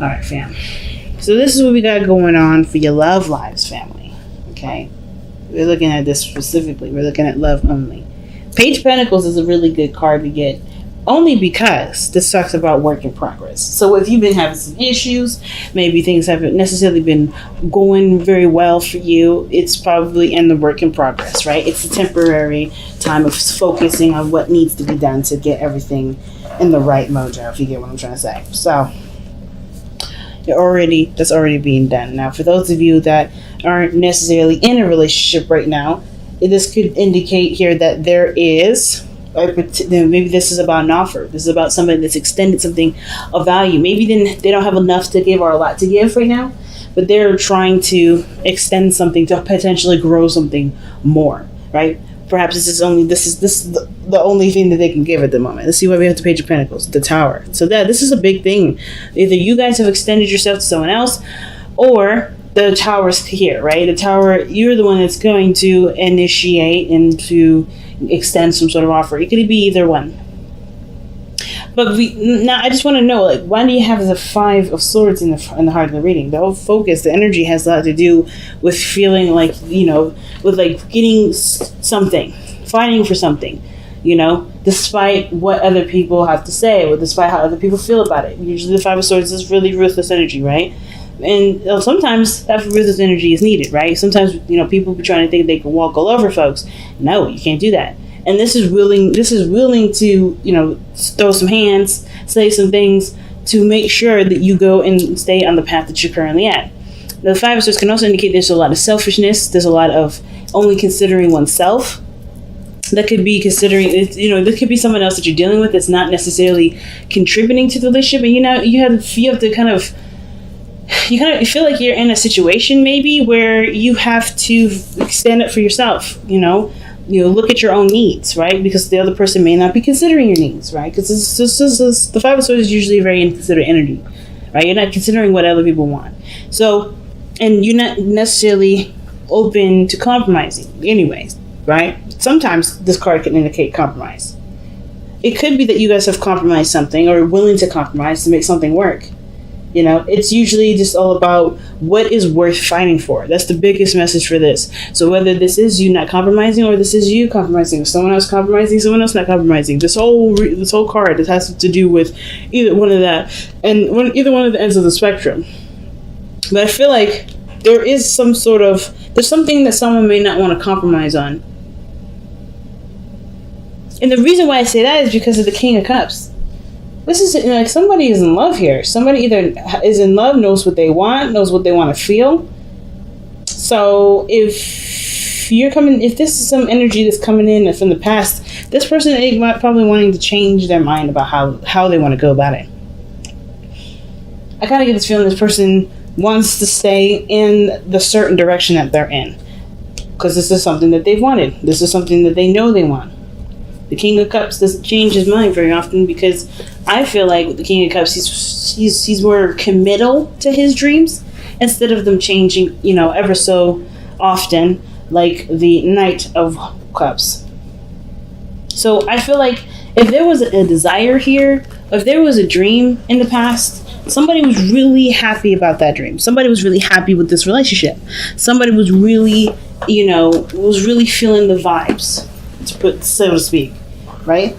All right, fam. So this is what we got going on for your love lives, family. Okay? We're looking at this specifically. We're looking at love only. Page of Pentacles is a really good card to get only because this talks about work in progress. So if you've been having some issues, maybe things haven't necessarily been going very well for you, it's probably in the work in progress, right? It's a temporary time of focusing on what needs to be done to get everything in the right mojo, if you get what I'm trying to say. So that's already being done. Now, for those of you that aren't necessarily in a relationship right now, this could indicate here that there is, maybe this is about an offer. This is about somebody that's extended something of value. Maybe then they don't have enough to give or a lot to give right now, but they're trying to extend something to potentially grow something more, right? Perhaps this is the only thing that they can give at the moment. Let's see why we have the Page of Pentacles, the Tower. So this is a big thing. Either you guys have extended yourself to someone else, or the Tower's here, right? The Tower, you're the one that's going to initiate and to extend some sort of offer. It could be either one. But now I just want to know, like, why do you have the Five of Swords in the heart of the reading? The whole focus, the energy has a lot to do with feeling like, with like getting something, fighting for something, despite what other people have to say, or despite how other people feel about it. Usually the Five of Swords is really ruthless energy, right? And sometimes that ruthless energy is needed, right? Sometimes, people be trying to think they can walk all over folks. No, you can't do that. And this is willing to, throw some hands, say some things to make sure that you go and stay on the path that you're currently at. The Five of Swords can also indicate there's a lot of selfishness. There's a lot of only considering oneself. That could be considering, this could be someone else that you're dealing with that's not necessarily contributing to the relationship. And, you have to kind of you feel like you're in a situation maybe where you have to stand up for yourself, look at your own needs, right? Because the other person may not be considering your needs, right? Because the Five of Swords is usually a very inconsiderate energy, right? You're not considering what other people want. So, and you're not necessarily open to compromising anyways, right? Sometimes this card can indicate compromise. It could be that you guys have compromised something or are willing to compromise to make something work. It's usually just all about what is worth fighting for. That's the biggest message for this. So whether this is you not compromising or this is you compromising, someone else compromising, someone else not compromising, this whole card, it has to do with either one of that and either one of the ends of the spectrum. But I feel like there is there's something that someone may not want to compromise on. And the reason why I say that is because of the King of Cups. This is like somebody is in love here. Somebody either is in love, knows what they want to feel. So if this is some energy that's coming in from the past, this person is probably wanting to change their mind about how they want to go about it. I kind of get this feeling this person wants to stay in the certain direction that they're in. Because this is something that they've wanted. This is something that they know they want. The King of Cups doesn't change his mind very often because I feel like with the King of Cups, he's more committal to his dreams instead of them changing, ever so often, like the Knight of Cups. So I feel like if there was a desire here, if there was a dream in the past, somebody was really happy about that dream. Somebody was really happy with this relationship. Somebody was really, was really feeling the vibes, so to speak. Right?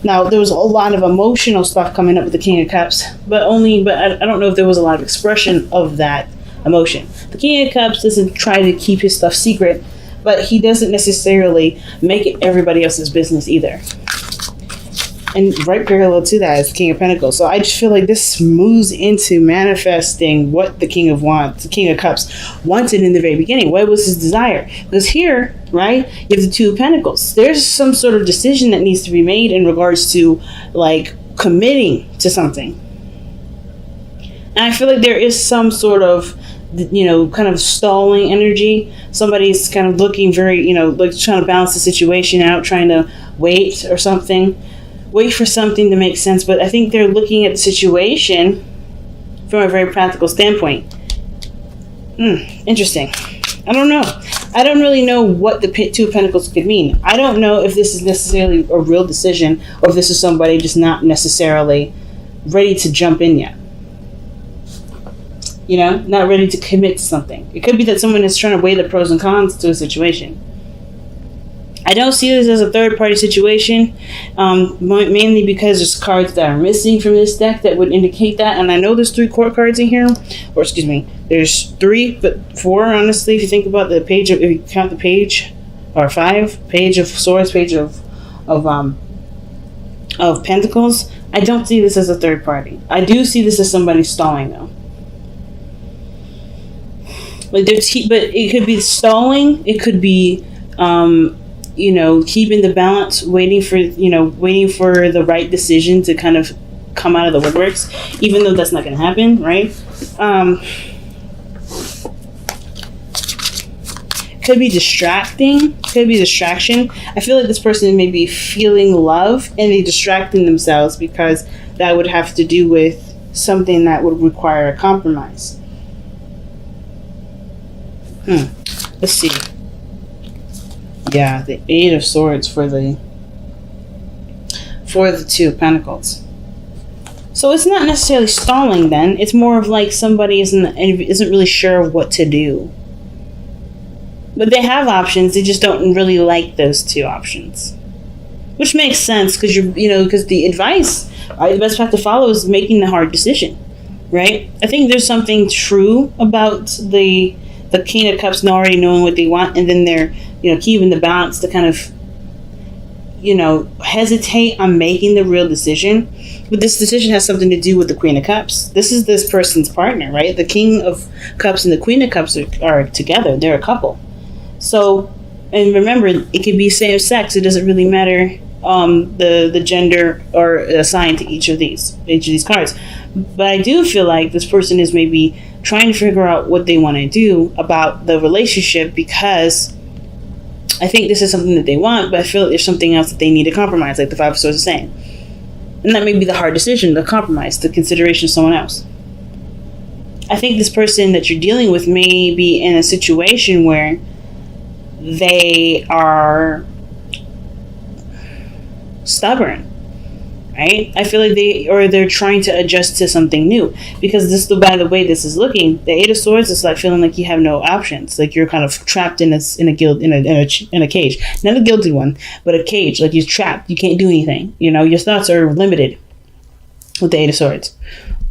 Now, there was a lot of emotional stuff coming up with the King of Cups, but I don't know if there was a lot of expression of that emotion. The King of Cups doesn't try to keep his stuff secret, but he doesn't necessarily make it everybody else's business either. And right parallel to that is the King of Pentacles. So I just feel like this moves into manifesting what the King of Cups wanted in the very beginning. What was his desire? Because here, right, you have the Two of Pentacles. There's some sort of decision that needs to be made in regards to like committing to something. And I feel like there is some sort of kind of stalling energy. Somebody's kind of looking very, like trying to balance the situation out, trying to wait or something. Wait for something to make sense, but I think they're looking at the situation from a very practical standpoint. Interesting. I don't know. I don't really know what the Two of Pentacles could mean. I don't know if this is necessarily a real decision or if this is somebody just not necessarily ready to jump in yet. not ready to commit to something. It could be that someone is trying to weigh the pros and cons to a situation. I don't see this as a third-party situation, mainly because there's cards that are missing from this deck that would indicate that. And I know there's 3 court cards in here, or excuse me, there's 3, but 4, honestly, if you think about the page, if you count the page, or 5, page of swords, page of pentacles. I don't see this as a third party. I do see this as somebody stalling, though. But it could be stalling. It could be, keeping the balance, waiting for the right decision to kind of come out of the woodworks, even though that's not going to happen, right? Could be distracting. Could be distraction. I feel like this person may be feeling love and they're distracting themselves because that would have to do with something that would require a compromise. Let's see. Yeah, the 8 of Swords for the 2 of Pentacles. So it's not necessarily stalling then. It's more of like somebody isn't really sure of what to do. But they have options. They just don't really like those 2 options. Which makes sense because because the advice, the best path to follow is making the hard decision, right? I think there's something true about the King of Cups already knowing what they want, and then they're keeping the balance to kind of hesitate on making the real decision. But this decision has something to do with the Queen of Cups. This is this person's partner, right? The King of Cups and the Queen of Cups are together. They're a couple. So, and remember, it could be same sex. It doesn't really matter the gender or assigned to each of these cards. But I do feel like this person is maybe trying to figure out what they want to do about the relationship, because I think this is something that they want, but I feel like there's something else that they need to compromise, like the 5 of Swords is saying. And that may be the hard decision, the compromise, the consideration of someone else. I think this person that you're dealing with may be in a situation where they are stubborn, right? I feel like they're trying to adjust to something new, because by the way this is looking, the 8 of Swords is like feeling like you have no options, like you're kind of trapped in a cage, not a guilty one, but a cage, like you're trapped, you can't do anything, your thoughts are limited with the 8 of Swords,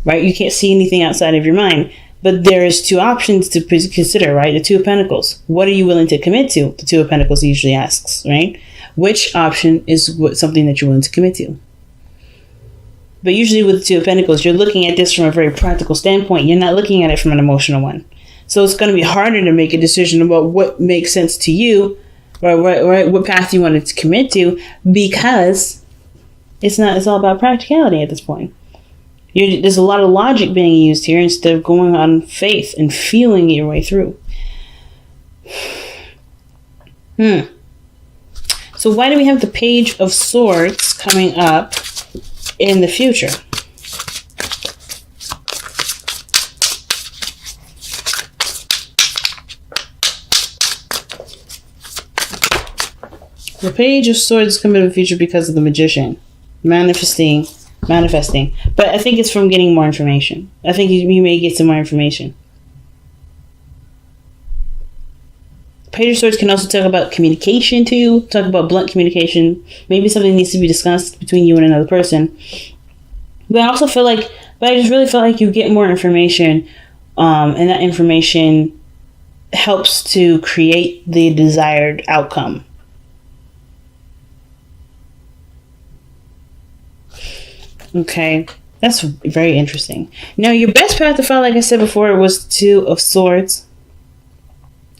right? You can't see anything outside of your mind. But there's 2 options to consider, right? The 2 of Pentacles. What are you willing to commit to? The 2 of Pentacles usually asks, right? Which option is something that you're willing to commit to? But usually with the 2 of Pentacles, you're looking at this from a very practical standpoint. You're not looking at it from an emotional one. So it's going to be harder to make a decision about what makes sense to you, or what path you want to commit to, because it's all about practicality at this point. There's a lot of logic being used here instead of going on faith and feeling your way through. So why do we have the Page of Swords coming up in the future? The Page of Swords is coming in the future because of the Magician. Manifesting. But I think it's from getting more information. I think you may get some more information. Page of Swords can also talk about communication too. Talk about blunt communication. Maybe something needs to be discussed between you and another person. But I just really feel like you get more information, and that information helps to create the desired outcome. Okay, that's very interesting. Now, your best path to follow, like I said before, was 2 of Swords.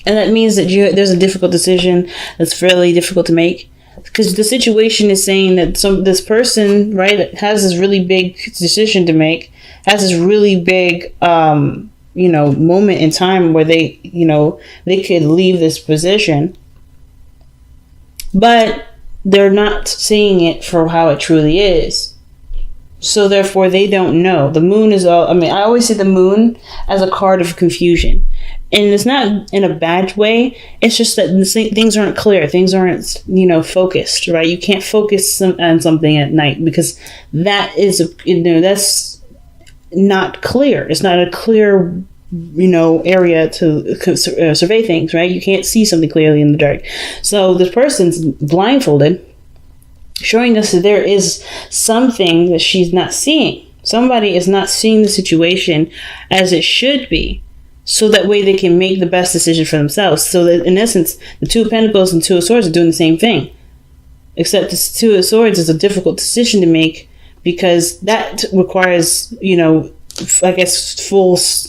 And that means that there's a difficult decision that's fairly difficult to make. Because the situation is saying that this person, right, that has this really big decision to make, has this really big, moment in time where they could leave this position. But they're not seeing it for how it truly is. So therefore, they don't know. The moon is all. I always see the moon as a card of confusion, and it's not in a bad way. It's just that things aren't clear. Things aren't, focused. Right? You can't focus on something at night because that is, that's not clear. It's not a clear area to survey things, right? You can't see something clearly in the dark. So this person's blindfolded, showing us that there is something that she's not seeing. Somebody is not seeing the situation as it should be, so that way they can make the best decision for themselves. So that in essence, the Two of Pentacles and Two of Swords are doing the same thing, except the Two of Swords is a difficult decision to make, because that requires, I guess,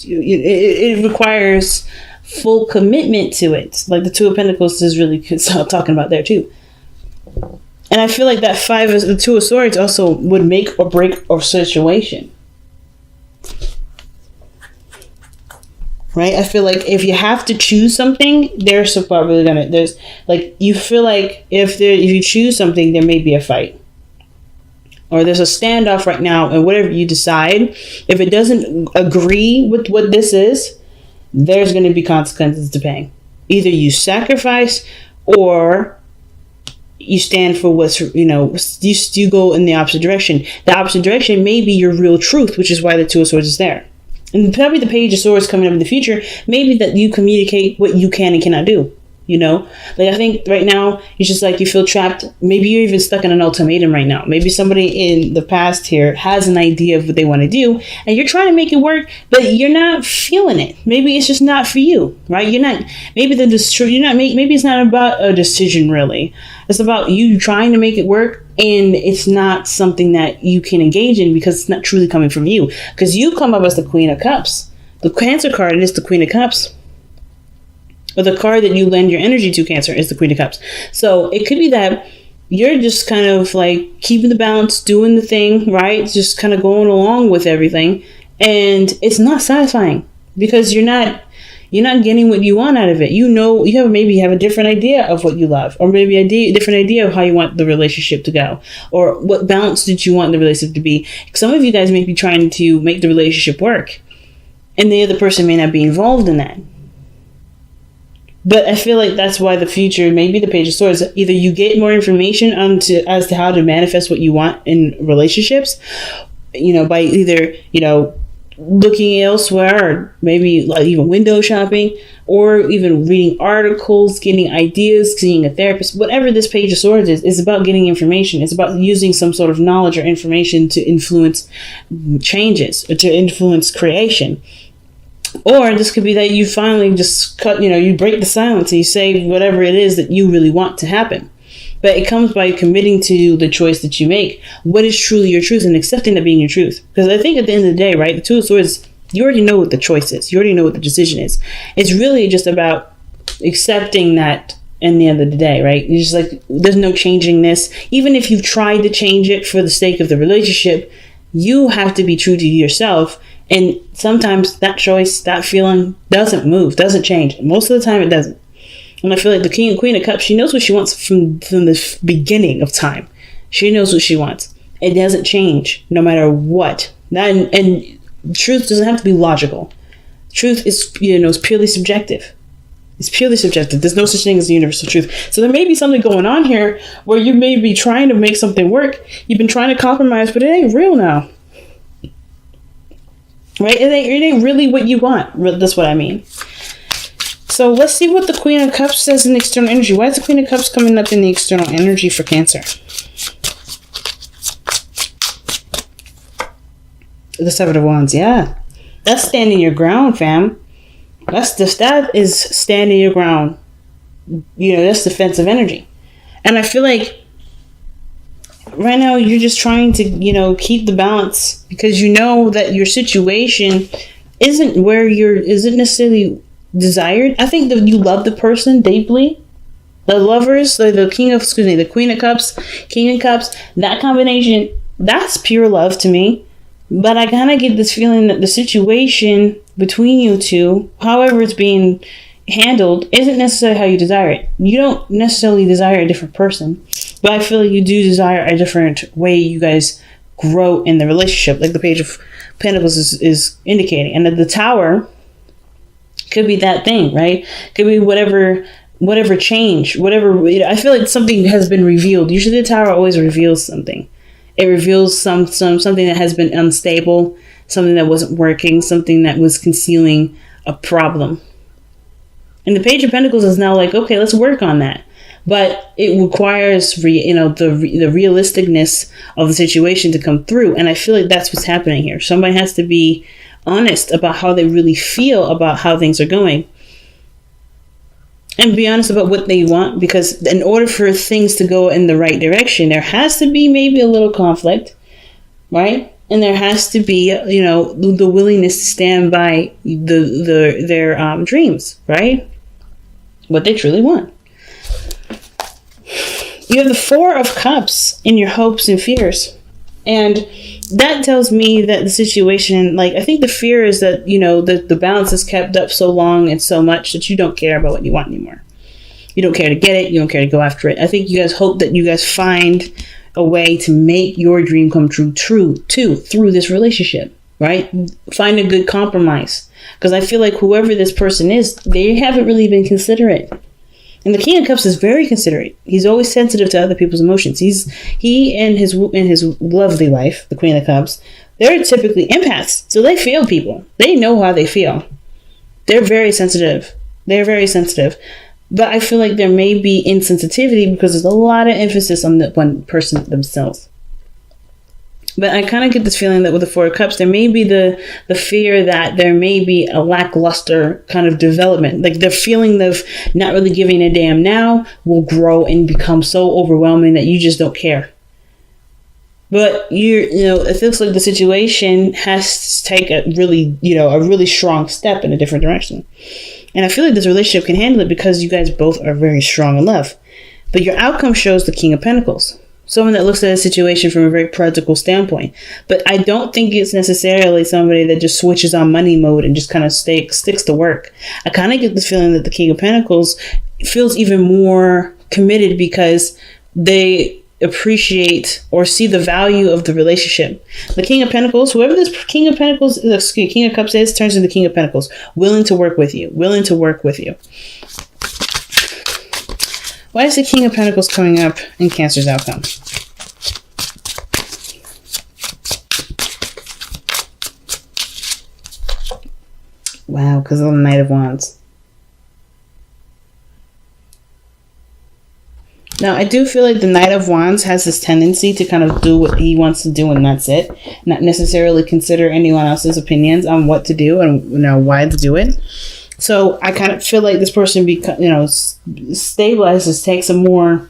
it requires full commitment to it. Like the Two of Pentacles is really talking about there too. And I feel like that the Two of Swords also would make or break a situation. Right? I feel like if you have to choose something, there's probably you feel like if you choose something, there may be a fight. Or there's a standoff right now, and whatever you decide, if it doesn't agree with what this is, there's going to be consequences to paying. Either you sacrifice, or you stand for what's, you go in the opposite direction. The opposite direction may be your real truth, which is why the Two of Swords is there. And probably the Page of Swords coming up in the future, maybe that you communicate what you can and cannot do. I think right now it's just like you feel trapped. Maybe you're even stuck in an ultimatum right now. Maybe somebody in the past here has an idea of what they want to do, and you're trying to make it work, but you're not feeling it. Maybe it's just not for you, right? Maybe it's not about a decision really. It's about you trying to make it work, and it's not something that you can engage in because it's not truly coming from you. Because you come up as the Queen of Cups. The Cancer card is the Queen of Cups. Or the card that you lend your energy to, Cancer, is the Queen of Cups. So it could be that you're just kind of like keeping the balance, doing the thing, right? Just kind of going along with everything. And it's not satisfying because you're not getting what you want out of it. You have a different idea of what you love, or maybe a different idea of how you want the relationship to go, or what balance did you want the relationship to be. Some of you guys may be trying to make the relationship work, and the other person may not be involved in that. But I feel like that's why the future, maybe the Page of Swords, either you get more information as to how to manifest what you want in relationships, by either, looking elsewhere, or maybe like even window shopping, or even reading articles, getting ideas, seeing a therapist. Whatever this Page of Swords is about getting information. It's about using some sort of knowledge or information to influence changes, or to influence creation. Or this could be that you finally just you break the silence and you say whatever it is that you really want to happen. But it comes by committing to the choice that you make. What is truly your truth, and accepting that being your truth. Because I think at the end of the day, right, the Two of Swords, you already know what the choice is. You already know what the decision is. It's really just about accepting that in the end of the day, right? You're just like, there's no changing this. Even if you've tried to change it for the sake of the relationship, you have to be true to yourself. And sometimes that choice, that feeling doesn't move, doesn't change. Most of the time it doesn't. And I feel like the King and Queen of Cups, she knows what she wants from the beginning of time. She knows what she wants. It doesn't change no matter what. And truth doesn't have to be logical. Truth is, is purely subjective. It's purely subjective. There's no such thing as the universal truth. So there may be something going on here where you may be trying to make something work. You've been trying to compromise, but it ain't real now. Right? It ain't really what you want. That's what I mean. So let's see what the Queen of Cups says in external energy. Why is the Queen of Cups coming up in the external energy for Cancer? The Seven of Wands, yeah. That's standing your ground, fam. That is standing your ground. That's defensive energy. And I feel like right now you're just trying to, keep the balance, because you know that your situation isn't necessarily desired. I think that you love the person deeply. The lovers, the Queen of Cups, King of Cups, that combination, that's pure love to me. But I kind of get this feeling that the situation between you two, however it's being handled, isn't necessarily how you desire it. You don't necessarily desire a different person, but I feel like you do desire a different way you guys grow in the relationship, like the Page of Pentacles is indicating. And the Tower could be that thing, right? Could be whatever change, I feel like something has been revealed. Usually the Tower always reveals something. It reveals something that has been unstable, something that wasn't working, something that was concealing a problem. And the Page of Pentacles is now like, okay, let's work on that. But it requires, the realisticness of the situation to come through. And I feel like that's what's happening here. Somebody has to be honest about how they really feel about how things are going. And be honest about what they want. Because in order for things to go in the right direction, there has to be maybe a little conflict, right? And there has to be, the willingness to stand by their dreams, right? What they truly want. You have the Four of Cups in your hopes and fears. And that tells me that the situation, I think the fear is that, the balance is kept up so long and so much that you don't care about what you want anymore. You don't care to get it. You don't care to go after it. I think you guys hope that you guys find a way to make your dream come true too, through this relationship, right? Find a good compromise. Because I feel like whoever this person is, they haven't really been considerate. And the King of Cups is very considerate. He's always sensitive to other people's emotions. He and his lovely wife, the Queen of Cups, they're typically empaths. So they feel people. They know how they feel. They're very sensitive. They're very sensitive. But I feel like there may be insensitivity because there's a lot of emphasis on the one person themselves. But I kind of get this feeling that with the Four of Cups, there may be the fear that there may be a lackluster kind of development. Like the feeling of not really giving a damn now will grow and become so overwhelming that you just don't care. But it feels like the situation has to take a really strong step in a different direction. And I feel like this relationship can handle it because you guys both are very strong in love. But your outcome shows the King of Pentacles. Someone that looks at a situation from a very practical standpoint. But I don't think it's necessarily somebody that just switches on money mode and just kind of sticks to work. I kind of get the feeling that the King of Pentacles feels even more committed because they appreciate or see the value of the relationship. The King of Pentacles, whoever this King of Cups is, turns into King of Pentacles. Willing to work with you. Why is the King of Pentacles coming up in Cancer's outcome? Wow, because of the Knight of Wands. Now, I do feel like the Knight of Wands has this tendency to kind of do what he wants to do and that's it. Not necessarily consider anyone else's opinions on what to do and why to do it. So I kind of feel like this person stabilizes, takes a more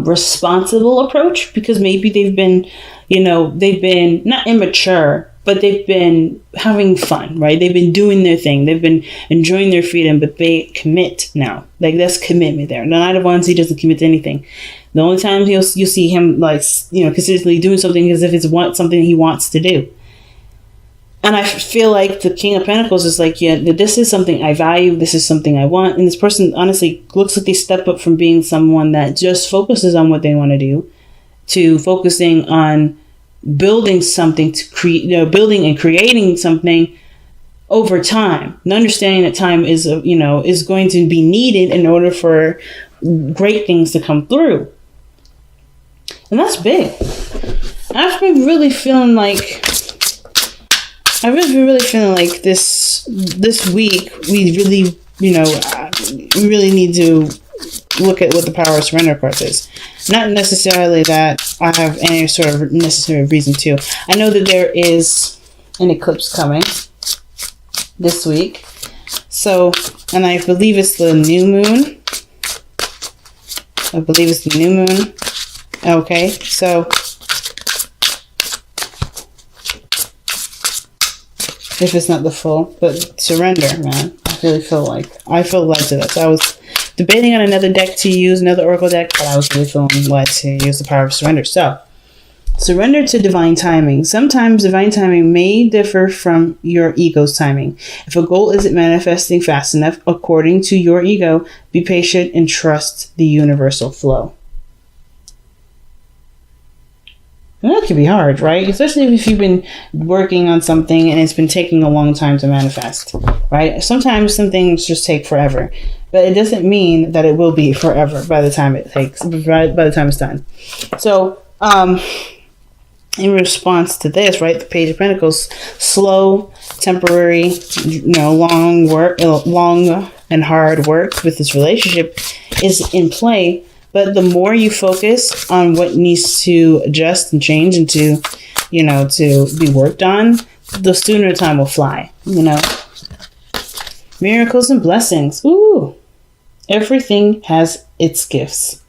responsible approach because maybe they've been not immature, but they've been having fun, right? They've been doing their thing. They've been enjoying their freedom, but they commit now. Like that's commitment there. The Knight of Wands, he doesn't commit to anything. The only time you'll see him consistently doing something is if it's something he wants to do. And I feel like the King of Pentacles is like, yeah, this is something I value. This is something I want. And this person honestly looks like they step up from being someone that just focuses on what they want to do to focusing on building something to create, building and creating something over time. And understanding that time is going to be needed in order for great things to come through. And that's big. I've been really feeling like this week we really need to look at what the Power of Surrender card is. Not necessarily that I have any sort of necessary reason to. I know that there is an eclipse coming this week. So, and I believe it's the new moon. Okay, so if it's not the full, but surrender, man. I feel led to that. So I was debating on another deck to use, another oracle deck, but I was really feeling led to use the Power of Surrender. So, surrender to divine timing. Sometimes divine timing may differ from your ego's timing. If a goal isn't manifesting fast enough according to your ego, be patient and trust the universal flow. And that can be hard, right? Especially if you've been working on something and it's been taking a long time to manifest, right? Sometimes some things just take forever, but it doesn't mean that it will be forever by the time by the time it's done. So, in response to this, right, the Page of Pentacles, slow temporary, long and hard work with this relationship is in play. But the more you focus on what needs to adjust and change and to be worked on, the sooner time will fly, Miracles and blessings. Ooh, everything has its gifts.